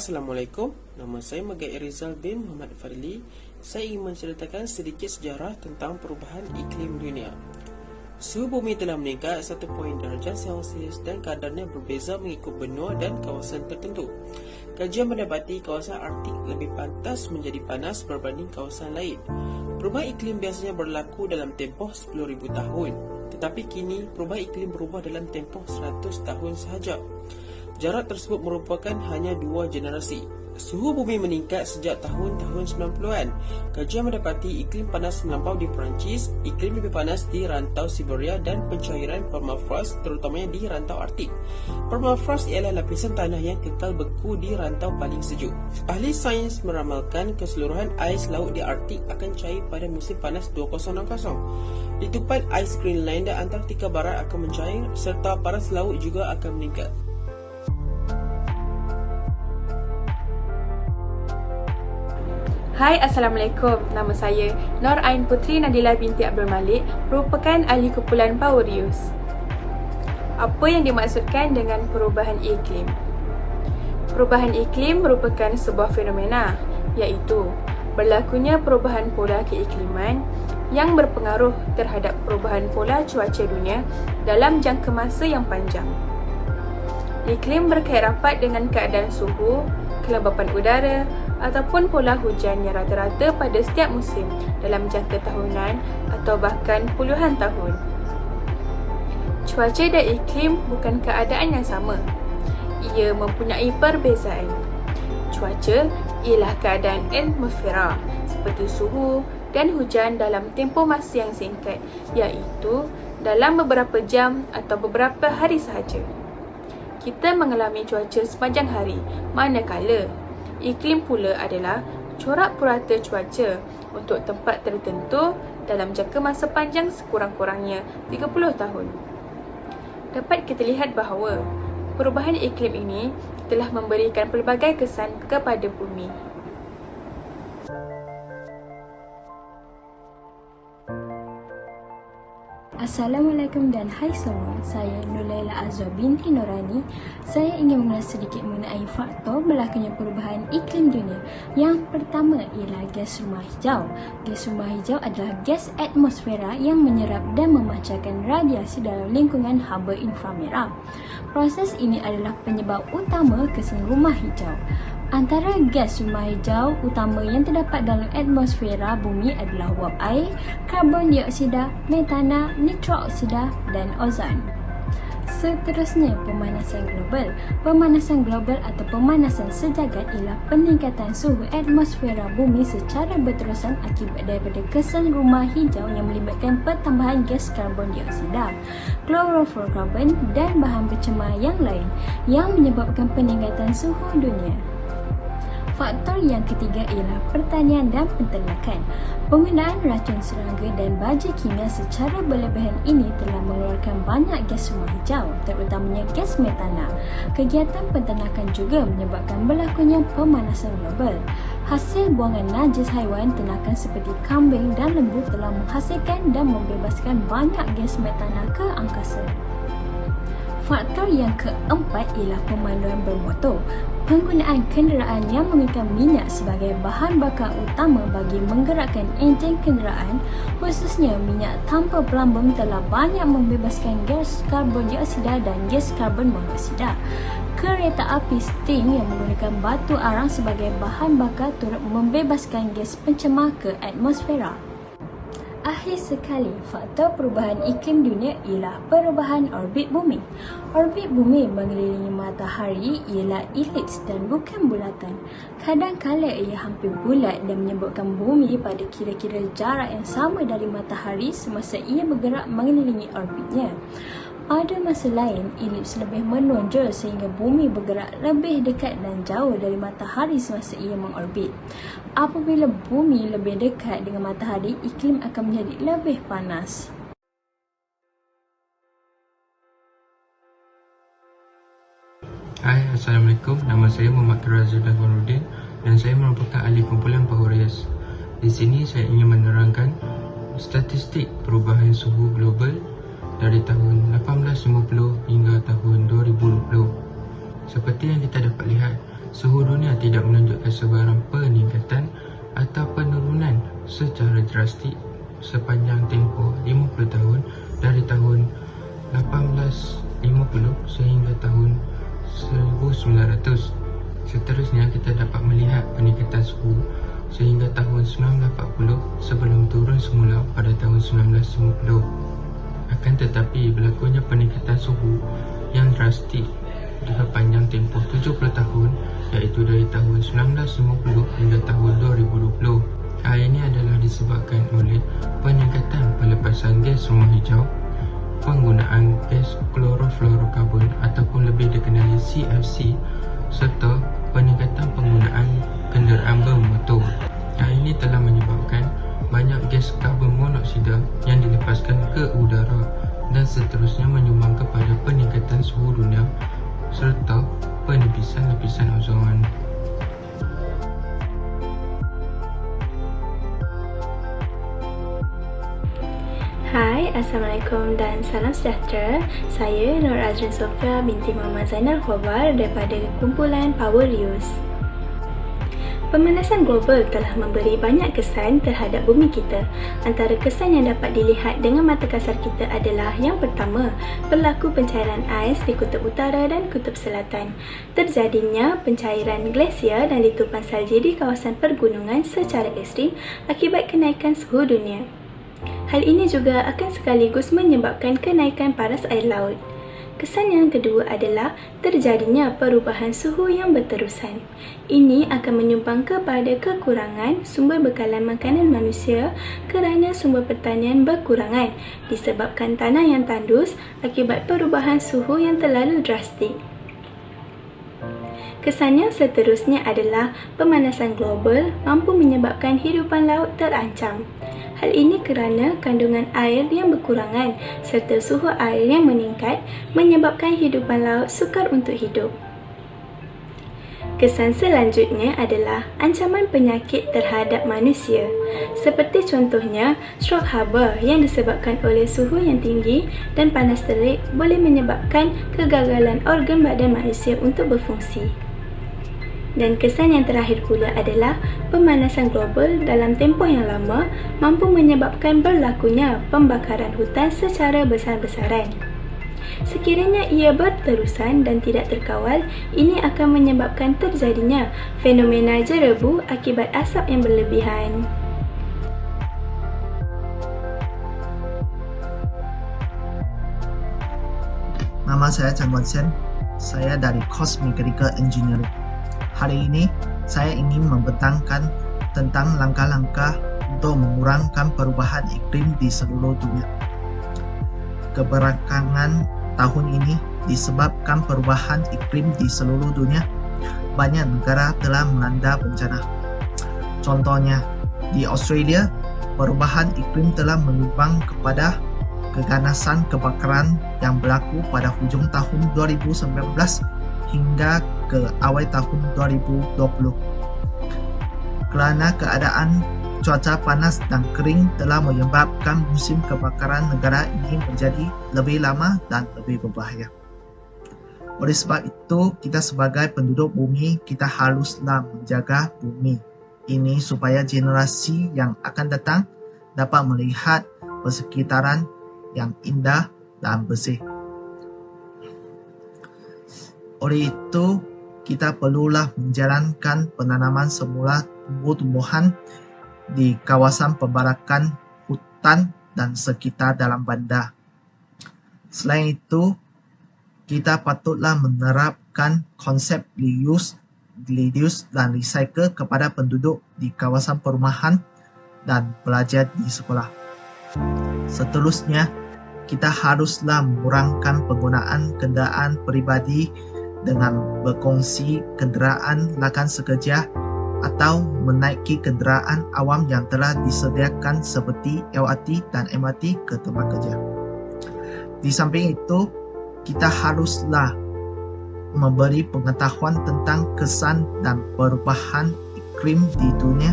Assalamualaikum, nama saya Megai Rizal bin Muhammad Fadli. Saya ingin menceritakan sedikit sejarah tentang perubahan iklim dunia. Suhu bumi telah meningkat 1 darjah Celsius dan kadarnya berbeza mengikut benua dan kawasan tertentu. Kajian mendapati kawasan Arktik lebih pantas menjadi panas berbanding kawasan lain. Perubahan iklim biasanya berlaku dalam tempoh 10,000 tahun, tetapi kini perubahan iklim berubah dalam tempoh 100 tahun sahaja. Jarak tersebut merupakan hanya 2 generasi. Suhu bumi meningkat sejak tahun-tahun 90-an. Kajian mendapati iklim panas melampau di Perancis, iklim lebih panas di rantau Siberia dan pencairan permafrost terutamanya di rantau Arktik. Permafrost ialah lapisan tanah yang kekal beku di rantau paling sejuk. Ahli sains meramalkan keseluruhan ais laut di Arktik akan cair pada musim panas 2060. Litupan ais Greenland dan Antartika Barat akan mencair serta paras laut juga akan meningkat. Hai, Assalamualaikum. Nama saya Nur Ain Putri Nadila binti Abdul Malik, merupakan ahli kumpulan Power Use. Apa yang dimaksudkan dengan perubahan iklim? Perubahan iklim merupakan sebuah fenomena, iaitu berlakunya perubahan pola keikliman yang berpengaruh terhadap perubahan pola cuaca dunia dalam jangka masa yang panjang. Iklim berkait rapat dengan keadaan suhu, kelembapan udara ataupun pola hujan yang rata-rata pada setiap musim dalam jangka tahunan atau bahkan puluhan tahun. Cuaca dan iklim bukan keadaan yang sama. Ia mempunyai perbezaan. Cuaca ialah keadaan atmosfera seperti suhu dan hujan dalam tempoh masa yang singkat, iaitu dalam beberapa jam atau beberapa hari sahaja. Kita mengalami cuaca sepanjang hari, manakala iklim pula adalah corak purata cuaca untuk tempat tertentu dalam jangka masa panjang sekurang-kurangnya 30 tahun. Dapat kita lihat bahawa perubahan iklim ini telah memberikan pelbagai kesan kepada bumi. Assalamualaikum dan hai semua, saya Nulaila Azwa binti Norani. Saya ingin mengulas sedikit mengenai faktor berlakunya perubahan iklim dunia. Yang pertama ialah gas rumah hijau. Gas rumah hijau adalah gas atmosfera yang menyerap dan memancarkan radiasi dalam lingkungan haba inframerah. Proses ini adalah penyebab utama kesan rumah hijau. Antara gas rumah hijau utama yang terdapat dalam atmosfera bumi adalah wap air, karbon dioksida, metana, nitrooksida dan ozon. Seterusnya, pemanasan global. Pemanasan global atau pemanasan sejagat ialah peningkatan suhu atmosfera bumi secara berterusan akibat daripada kesan rumah hijau yang melibatkan pertambahan gas karbon dioksida, klorofluorokarbon dan bahan pencemar yang lain yang menyebabkan peningkatan suhu dunia. Faktor yang ketiga ialah pertanian dan penternakan. Penggunaan racun serangga dan baja kimia secara berlebihan ini telah mengeluarkan banyak gas rumah hijau, terutamanya gas metana. Kegiatan penternakan juga menyebabkan berlakunya pemanasan global. Hasil buangan najis haiwan ternakan seperti kambing dan lembu telah menghasilkan dan membebaskan banyak gas metana ke angkasa. Faktor yang keempat ialah pemanduan bermotor. Penggunaan kenderaan yang menggunakan minyak sebagai bahan bakar utama bagi menggerakkan enjin kenderaan, khususnya minyak tanpa pelambung, telah banyak membebaskan gas karbon dioksida dan gas karbon monoksida. Kereta api steam yang menggunakan batu arang sebagai bahan bakar turut membebaskan gas pencemar ke atmosfera. Akhir sekali, faktor perubahan iklim dunia ialah perubahan orbit bumi. Orbit bumi mengelilingi matahari ialah elips dan bukan bulatan. Kadang-kala ia hampir bulat dan menyebabkan bumi pada kira-kira jarak yang sama dari matahari semasa ia bergerak mengelilingi orbitnya. Pada masa lain, elips lebih menonjol sehingga bumi bergerak lebih dekat dan jauh dari matahari semasa ia mengorbit. Apabila bumi lebih dekat dengan matahari, iklim akan menjadi lebih panas. Hai, Assalamualaikum. Nama saya Muhammad Razul Dahwanuddin dan saya merupakan ahli kumpulan Power Use. Di sini saya ingin menerangkan statistik perubahan suhu global dari tahun 1850 hingga tahun 2020. Seperti yang kita dapat lihat, suhu dunia tidak menunjukkan sebarang peningkatan atau penurunan secara drastik sepanjang tempoh 50 tahun dari tahun 1850 sehingga tahun 1900. Seterusnya, kita dapat melihat peningkatan suhu sehingga tahun 1940 sebelum turun semula pada tahun 1950. Akan tetapi, berlakunya peningkatan suhu yang drastik sepanjang tempoh 70 tahun, iaitu dari tahun 1950 hingga tahun 2020. Hal ini adalah disebabkan oleh peningkatan pelepasan gas rumah hijau, penggunaan gas klorofluorokarbon ataupun lebih dikenali CFC, serta peningkatan penggunaan kenderaan bermotor. Hal ini telah menyebabkan banyak gas karbon monoksida yang dilepaskan ke udara dan seterusnya menyumbang kepada peningkatan suhu dunia serta penipisan lapisan ozon. Hai, Assalamualaikum dan salam sejahtera. Saya Nur Azrin Sofia binti Muhammad Zainal Khobar daripada kumpulan Power Use. Pemanasan global telah memberi banyak kesan terhadap bumi kita. Antara kesan yang dapat dilihat dengan mata kasar kita adalah yang pertama, berlaku pencairan ais di kutub utara dan kutub selatan. Terjadinya pencairan glasier dan letupan salji di kawasan pergunungan secara ekstrim akibat kenaikan suhu dunia. Hal ini juga akan sekaligus menyebabkan kenaikan paras air laut. Kesan yang kedua adalah terjadinya perubahan suhu yang berterusan. Ini akan menyumbang kepada kekurangan sumber bekalan makanan manusia kerana sumber pertanian berkurangan disebabkan tanah yang tandus akibat perubahan suhu yang terlalu drastik. Kesan yang seterusnya adalah pemanasan global mampu menyebabkan hidupan laut terancam. Hal ini kerana kandungan air yang berkurangan serta suhu air yang meningkat menyebabkan hidupan laut sukar untuk hidup. Kesan selanjutnya adalah ancaman penyakit terhadap manusia, seperti contohnya strok haba yang disebabkan oleh suhu yang tinggi dan panas terik boleh menyebabkan kegagalan organ badan manusia untuk berfungsi. Dan kesan yang terakhir pula adalah pemanasan global dalam tempoh yang lama mampu menyebabkan berlakunya pembakaran hutan secara besar-besaran. Sekiranya ia berterusan dan tidak terkawal, ini akan menyebabkan terjadinya fenomena jerebu akibat asap yang berlebihan. Nama saya Chan Guan Sen. Saya dari Course Mechanical Engineering. Hari ini, saya ingin membentangkan tentang langkah-langkah untuk mengurangkan perubahan iklim di seluruh dunia. Kebelakangan tahun ini disebabkan perubahan iklim di seluruh dunia, banyak negara telah melanda bencana. Contohnya, di Australia, perubahan iklim telah menyumbang kepada keganasan kebakaran yang berlaku pada hujung tahun 2019 hingga ke awal tahun 2020. Kerana keadaan cuaca panas dan kering telah menyebabkan musim kebakaran negara ini menjadi lebih lama dan lebih berbahaya. Oleh sebab itu, kita sebagai penduduk bumi, kita haruslah menjaga bumi ini supaya generasi yang akan datang dapat melihat persekitaran yang indah dan bersih. Oleh itu, kita perlulah menjalankan penanaman semula tumbuh-tumbuhan di kawasan pembalakan hutan dan sekitar dalam bandar. Selain itu, kita patutlah menerapkan konsep reuse, dan recycle kepada penduduk di kawasan perumahan dan pelajar di sekolah. Seterusnya, kita haruslah mengurangkan penggunaan kenderaan peribadi dengan berkongsi kenderaan lakan sekerja atau menaiki kenderaan awam yang telah disediakan seperti LRT dan MRT ke tempat kerja. Di samping itu, kita haruslah memberi pengetahuan tentang kesan dan perubahan iklim di dunia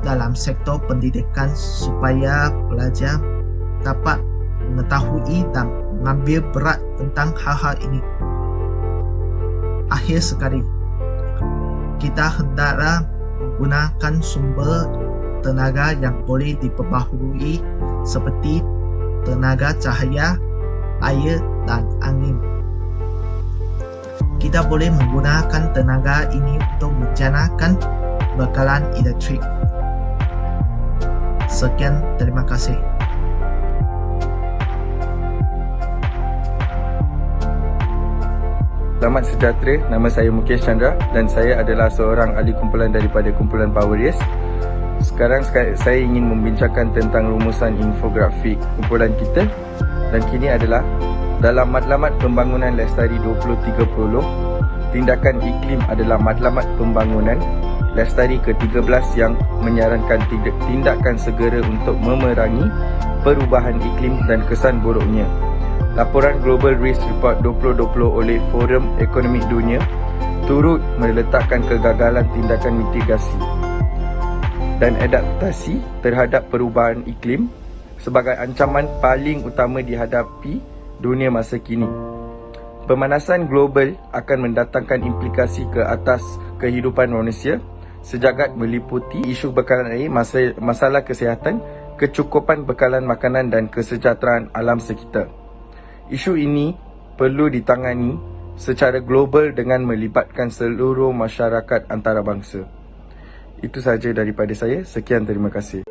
dalam sektor pendidikan supaya pelajar dapat mengetahui dan mengambil berat tentang hal-hal ini. Akhir sekali, kita hendaklah menggunakan sumber tenaga yang boleh diperbaharui seperti tenaga cahaya, air dan angin. Kita boleh menggunakan tenaga ini untuk menjanakan bekalan elektrik. Sekian, terima kasih. Selamat sejahtera, nama saya Mukesh Chandra dan saya adalah seorang ahli kumpulan daripada kumpulan Power-Yes. Sekarang saya ingin membincangkan tentang rumusan infografik kumpulan kita, dan kini adalah dalam Matlamat Pembangunan Lestari 2030, tindakan iklim adalah matlamat pembangunan Lestari ke-13 yang menyarankan tindakan segera untuk memerangi perubahan iklim dan kesan buruknya. Laporan Global Risk Report 2020 oleh Forum Ekonomi Dunia turut meletakkan kegagalan tindakan mitigasi dan adaptasi terhadap perubahan iklim sebagai ancaman paling utama dihadapi dunia masa kini. Pemanasan global akan mendatangkan implikasi ke atas kehidupan manusia sejagat meliputi isu bekalan air, masalah kesihatan, kecukupan bekalan makanan dan kesejahteraan alam sekitar. Isu ini perlu ditangani secara global dengan melibatkan seluruh masyarakat antarabangsa. Itu sahaja daripada saya. Sekian, terima kasih.